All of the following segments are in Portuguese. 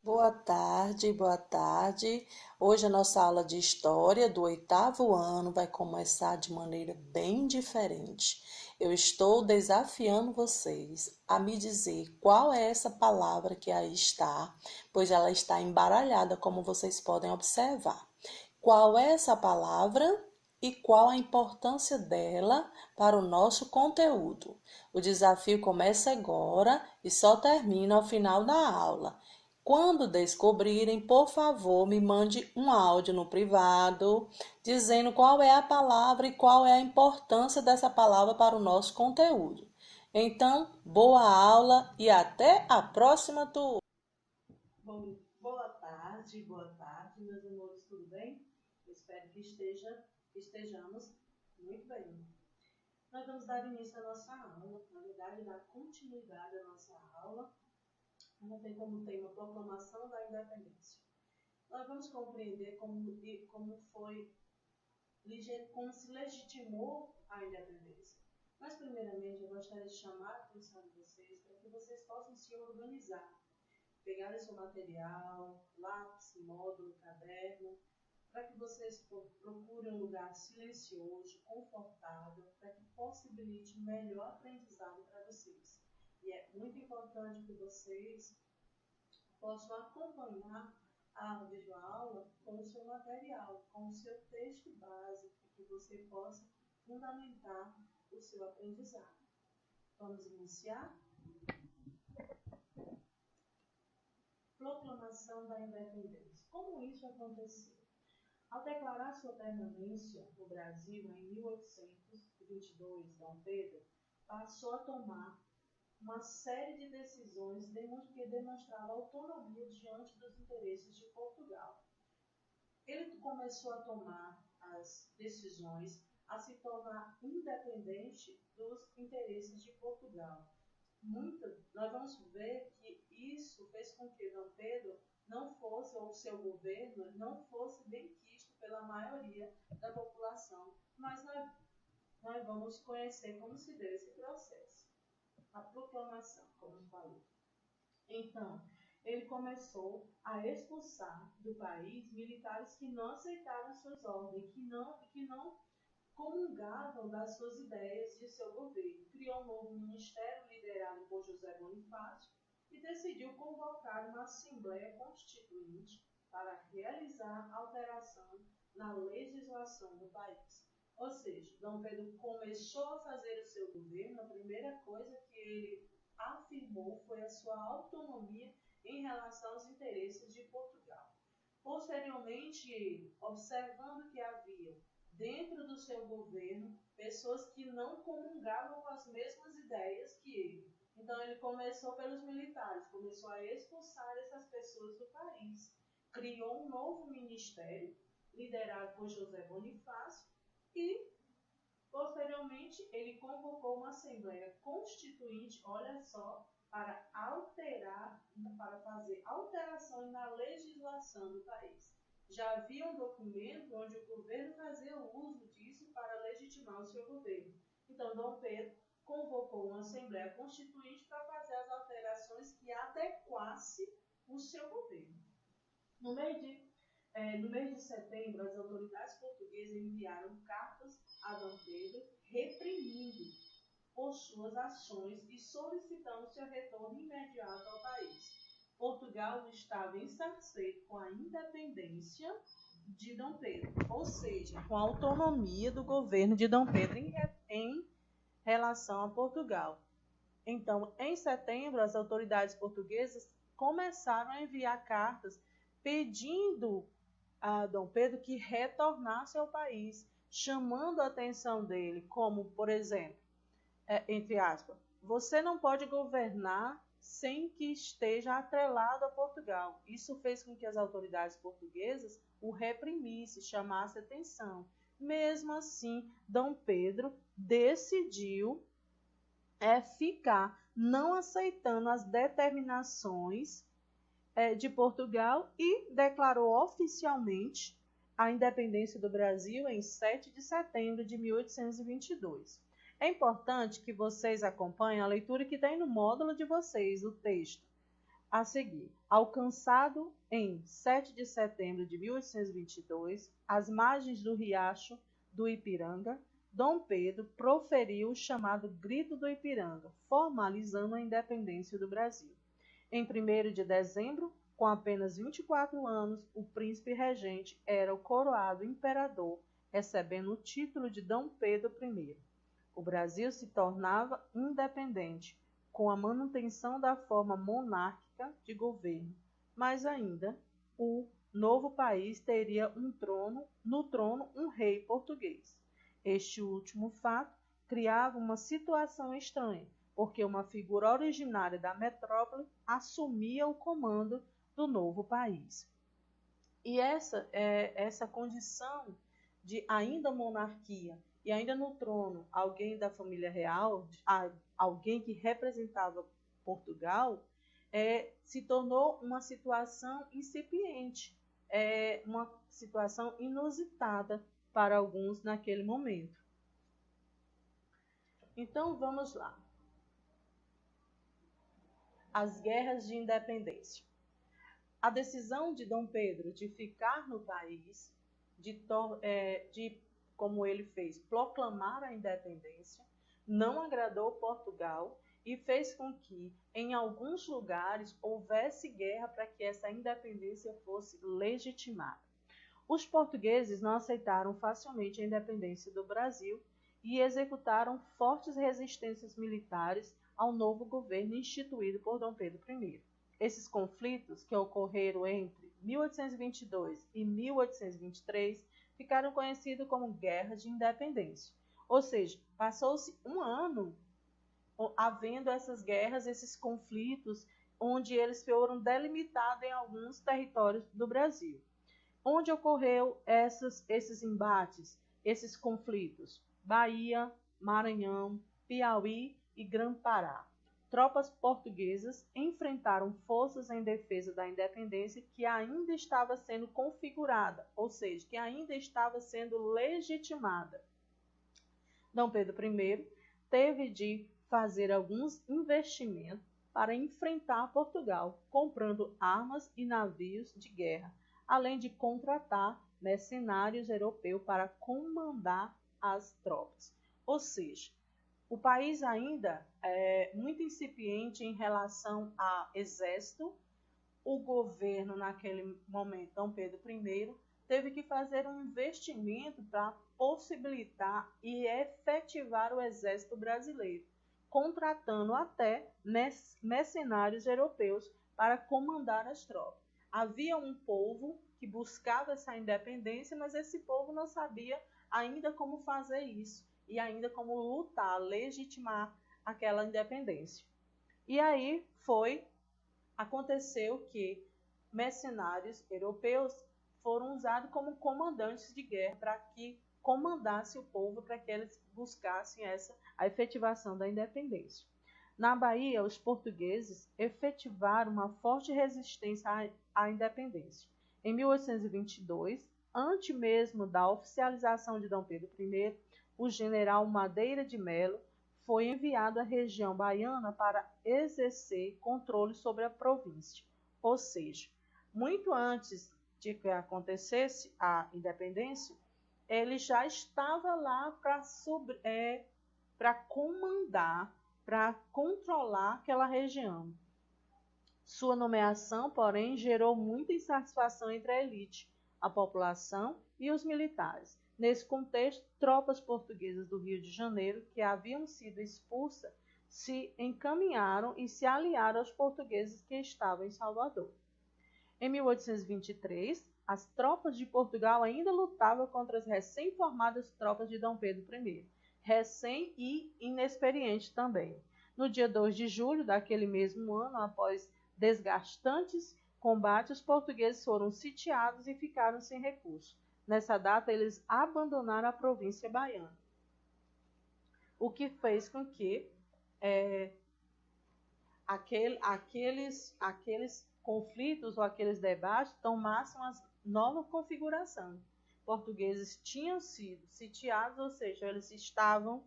Boa tarde, boa tarde. Hoje a nossa aula de história do oitavo ano vai começar de maneira bem diferente. Eu estou desafiando vocês a me dizer qual é essa palavra que aí está, pois ela está embaralhada, como vocês podem observar. Qual é essa palavra e qual a importância dela para o nosso conteúdo? O desafio começa agora e só termina ao final da aula. Quando descobrirem, por favor, me mande um áudio no privado dizendo qual é a palavra e qual é a importância dessa palavra para o nosso conteúdo. Então, boa aula e até a próxima turma. Bom, boa tarde, meus amores, tudo bem? Eu espero que estejamos muito bem. Nós vamos dar início à nossa aula, na verdade, dar continuidade à nossa aula. Ela tem como tema a proclamação da independência. Nós vamos compreender como se legitimou a independência. Mas, primeiramente, eu gostaria de chamar a atenção de vocês para que vocês possam se organizar. Pegar seu material, lápis, módulo, caderno, para que vocês procurem um lugar silencioso, confortável, para que possibilite melhor aprendizado para vocês. E é muito importante que vocês possam acompanhar a videoaula com o seu material, com o seu texto base, para que você possa fundamentar o seu aprendizado. Vamos iniciar? Proclamação da Independência. Como isso aconteceu? Ao declarar sua permanência no Brasil em 1822, Dom Pedro passou a tomar uma série de decisões que demonstravam autonomia diante dos interesses de Portugal. Ele começou a tomar as decisões a se tornar independente dos interesses de Portugal. Nós vamos ver que isso fez com que Dom Pedro não fosse, ou seu governo, não fosse bem quisto pela maioria da população. Mas nós vamos conhecer como se deu esse processo. A proclamação, como eu falei. Então, ele começou a expulsar do país militares que não aceitaram suas ordens, que não comungavam das suas ideias de seu governo. Criou um novo ministério liderado por José Bonifácio e decidiu convocar uma Assembleia Constituinte para realizar alteração na legislação do país. Ou seja, Dom Pedro começou a fazer o seu governo, a primeira coisa que ele afirmou foi a sua autonomia em relação aos interesses de Portugal. Posteriormente, observando que havia dentro do seu governo pessoas que não comungavam com as mesmas ideias que ele. Então ele começou pelos militares, começou a expulsar essas pessoas do país. Criou um novo ministério, liderado por José Bonifácio, e posteriormente ele convocou uma Assembleia Constituinte, olha só, para fazer alterações na legislação do país. Já havia um documento onde o governo fazia uso disso para legitimar o seu governo. Então, Dom Pedro convocou uma Assembleia Constituinte para fazer as alterações que adequasse o seu governo. No mês de setembro, as autoridades portuguesas enviaram cartas a Dom Pedro reprimindo por suas ações e solicitando seu retorno imediato ao país. Portugal estava insatisfeito com a independência de Dom Pedro, ou seja, com a autonomia do governo de Dom Pedro em relação a Portugal. Então, em setembro, as autoridades portuguesas começaram a enviar cartas pedindo a Dom Pedro que retornasse ao país, chamando a atenção dele, como, por exemplo, entre aspas, você não pode governar sem que esteja atrelado a Portugal. Isso fez com que as autoridades portuguesas o reprimissem, chamassem atenção. Mesmo assim, Dom Pedro decidiu ficar não aceitando as determinações de Portugal e declarou oficialmente a independência do Brasil em 7 de setembro de 1822. É importante que vocês acompanhem a leitura que tem no módulo de vocês, o texto. a seguir. Alcançado em 7 de setembro de 1822, às margens do riacho do Ipiranga, Dom Pedro proferiu o chamado Grito do Ipiranga, formalizando a independência do Brasil. Em 1º de dezembro, com apenas 24 anos, o príncipe regente era o coroado imperador, recebendo o título de Dom Pedro I. O Brasil se tornava independente, com a manutenção da forma monárquica de governo, mas ainda o novo país teria no trono um rei português. Este último fato criava uma situação estranha, porque uma figura originária da metrópole assumia o comando do novo país. E essa condição de ainda monarquia e ainda no trono alguém da família real, alguém que representava Portugal, se tornou uma situação incipiente, uma situação inusitada para alguns naquele momento. Então vamos lá. As guerras de independência. A decisão de Dom Pedro de ficar no país, como ele fez, proclamar a independência, não agradou Portugal e fez com que, em alguns lugares, houvesse guerra para que essa independência fosse legitimada. Os portugueses não aceitaram facilmente a independência do Brasil e executaram fortes resistências militares ao novo governo instituído por Dom Pedro I. Esses conflitos, que ocorreram entre 1822 e 1823, ficaram conhecidos como guerras de independência. Ou seja, passou-se um ano havendo essas guerras, esses conflitos, onde eles foram delimitados em alguns territórios do Brasil. Onde ocorreu esses embates, esses conflitos? Bahia, Maranhão, Piauí e Grã-Pará. Tropas portuguesas enfrentaram forças em defesa da independência que ainda estava sendo configurada, ou seja, que ainda estava sendo legitimada. Dom Pedro I teve de fazer alguns investimentos para enfrentar Portugal, comprando armas e navios de guerra, além de contratar mercenários europeus para comandar as tropas. Ou seja, o país ainda é muito incipiente em relação ao exército. O governo, naquele momento, Dom Pedro I, teve que fazer um investimento para possibilitar e efetivar o exército brasileiro, contratando até mercenários europeus para comandar as tropas. Havia um povo que buscava essa independência, mas esse povo não sabia ainda como fazer isso e ainda como lutar, legitimar aquela independência. E aí aconteceu que mercenários europeus foram usados como comandantes de guerra para que comandasse o povo, para que eles buscassem a efetivação da independência. Na Bahia, os portugueses efetivaram uma forte resistência à independência. Em 1822, antes mesmo da oficialização de Dom Pedro I, o general Madeira de Melo foi enviado à região baiana para exercer controle sobre a província. Ou seja, muito antes de que acontecesse a independência, ele já estava lá para comandar, para controlar aquela região. Sua nomeação, porém, gerou muita insatisfação entre a elite, a população e os militares. Nesse contexto, tropas portuguesas do Rio de Janeiro, que haviam sido expulsas, se encaminharam e se aliaram aos portugueses que estavam em Salvador. Em 1823, as tropas de Portugal ainda lutavam contra as recém-formadas tropas de Dom Pedro I, recém e inexperiente também. No dia 2 de julho daquele mesmo ano, após desgastantes combates, os portugueses foram sitiados e ficaram sem recurso. Nessa data, eles abandonaram a província baiana, o que fez com que aqueles conflitos ou aqueles debates tomassem uma nova configuração. Portugueses tinham sido sitiados, ou seja, eles estavam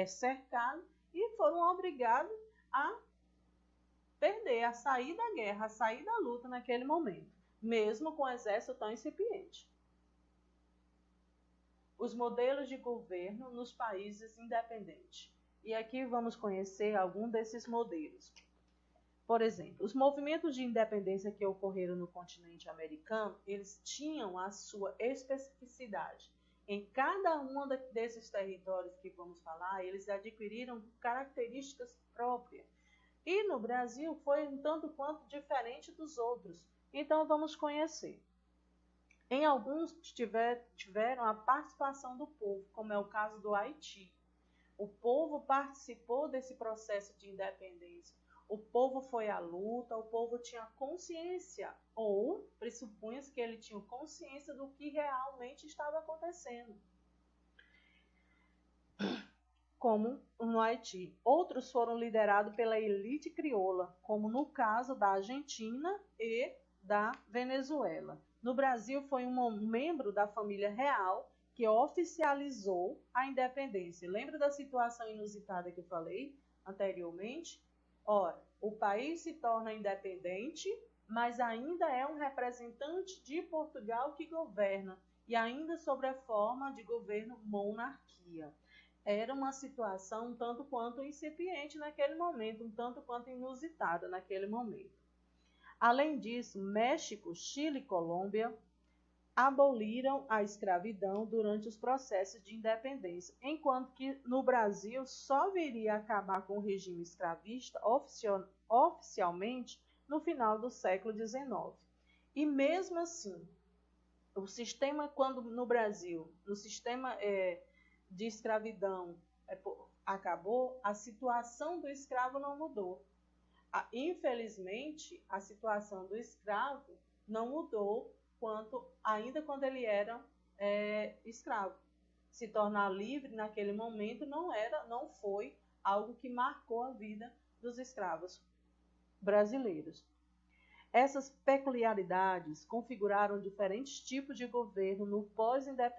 cercados e foram obrigados a perder, a sair da guerra, a sair da luta naquele momento, mesmo com o exército tão incipiente. Os modelos de governo nos países independentes. E aqui vamos conhecer algum desses modelos. Por exemplo, os movimentos de independência que ocorreram no continente americano, eles tinham a sua especificidade. Em cada um desses territórios que vamos falar, eles adquiriram características próprias. E no Brasil foi um tanto quanto diferente dos outros. Então vamos conhecer. Em alguns tiveram a participação do povo, como é o caso do Haiti. O povo participou desse processo de independência. O povo foi à luta, o povo tinha consciência, ou pressupunha-se que ele tinha consciência do que realmente estava acontecendo. Como no Haiti. Outros foram liderados pela elite crioula, como no caso da Argentina e da Venezuela. No Brasil, foi um membro da família real que oficializou a independência. Lembra da situação inusitada que eu falei anteriormente? Ora, o país se torna independente, mas ainda é um representante de Portugal que governa, e ainda sob a forma de governo monarquia. Era uma situação um tanto quanto incipiente naquele momento, um tanto quanto inusitada naquele momento. Além disso, México, Chile e Colômbia aboliram a escravidão durante os processos de independência, enquanto que no Brasil só viria a acabar com o regime escravista oficialmente no final do século XIX. E mesmo assim, o sistema, quando no Brasil, no sistema de escravidão acabou, a situação do escravo não mudou. Infelizmente, a situação do escravo não mudou ainda quando ele era escravo. Se tornar livre naquele momento não foi algo que marcou a vida dos escravos brasileiros. Essas peculiaridades configuraram diferentes tipos de governo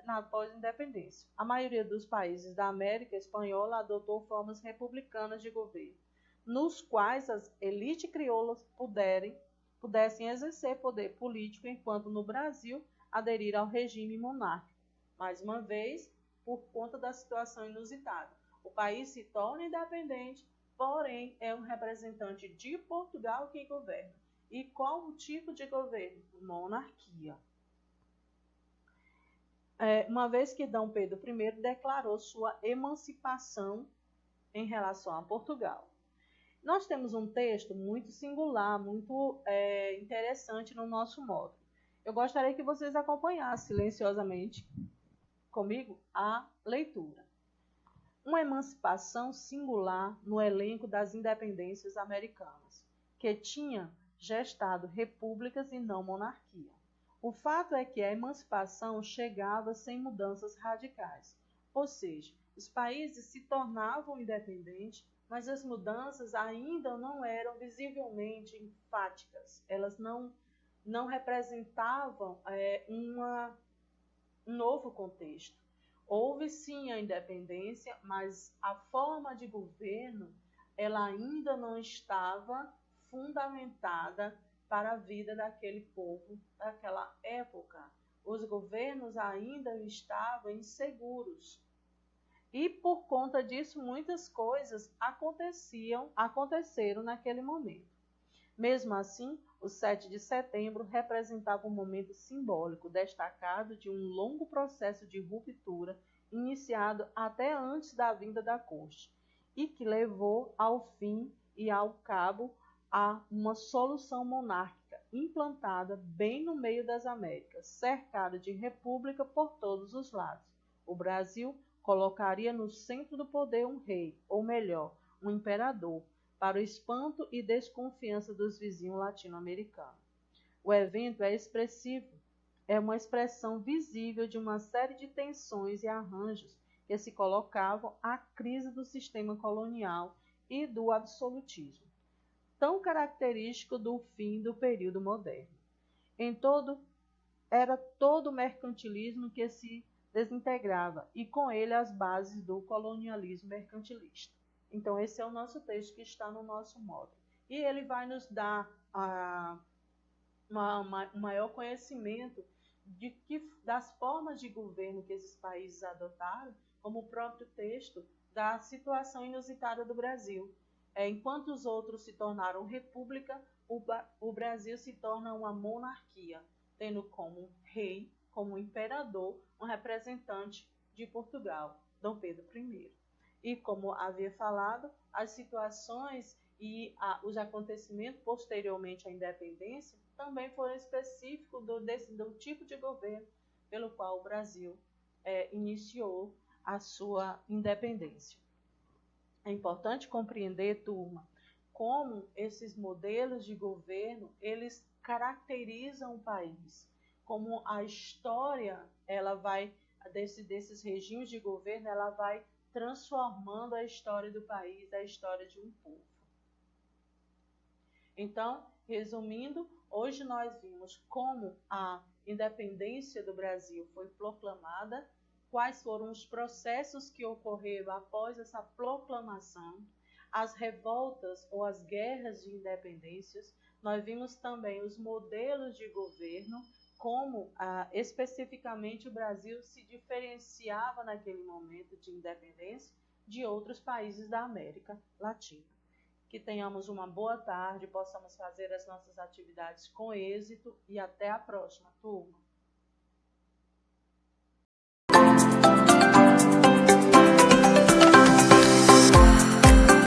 na pós-independência. A maioria dos países da América Espanhola adotou formas republicanas de governo, nos quais as elites crioulas pudessem exercer poder político, enquanto no Brasil aderir ao regime monárquico. Mais uma vez, por conta da situação inusitada. O país se torna independente, porém é um representante de Portugal quem governa. E qual o tipo de governo? Monarquia. Uma vez que D. Pedro I declarou sua emancipação em relação a Portugal. Nós temos um texto muito singular, muito interessante no nosso módulo. Eu gostaria que vocês acompanhassem silenciosamente comigo a leitura. Uma emancipação singular no elenco das independências americanas, que tinha gestado repúblicas e não monarquia. O fato é que a emancipação chegava sem mudanças radicais, ou seja, os países se tornavam independentes, mas as mudanças ainda não eram visivelmente enfáticas, elas não representavam um novo contexto. Houve sim a independência, mas a forma de governo ela ainda não estava fundamentada para a vida daquele povo daquela época. Os governos ainda estavam inseguros. E por conta disso, muitas coisas aconteceram naquele momento. Mesmo assim, o 7 de setembro representava um momento simbólico destacado de um longo processo de ruptura iniciado até antes da vinda da corte e que levou ao fim e ao cabo a uma solução monárquica implantada bem no meio das Américas, cercada de república por todos os lados. O Brasil colocaria no centro do poder um rei, ou melhor, um imperador, para o espanto e desconfiança dos vizinhos latino-americanos. O evento é expressivo, é uma expressão visível de uma série de tensões e arranjos que se colocavam à crise do sistema colonial e do absolutismo, tão característico do fim do período moderno. Era todo o mercantilismo que se desintegrava, e com ele as bases do colonialismo mercantilista. Então, esse é o nosso texto que está no nosso módulo. e ele vai nos dar um maior conhecimento das formas de governo que esses países adotaram, como o próprio texto da situação inusitada do Brasil. Enquanto os outros se tornaram república, o Brasil se torna uma monarquia, tendo como rei, como imperador, um representante de Portugal, Dom Pedro I. E como havia falado, as situações e os acontecimentos posteriormente à independência também foram específicos do tipo de governo pelo qual o Brasil iniciou a sua independência. É importante compreender, turma, como esses modelos de governo, eles caracterizam o país, como a história, ela vai, desses regimes de governo, ela vai transformando a história do país, a história de um povo. Então, resumindo, hoje nós vimos como a independência do Brasil foi proclamada, quais foram os processos que ocorreram após essa proclamação, as revoltas ou as guerras de independências. Nós vimos também os modelos de governo, como especificamente o Brasil se diferenciava naquele momento de independência de outros países da América Latina. Que tenhamos uma boa tarde, possamos fazer as nossas atividades com êxito e até a próxima, turma.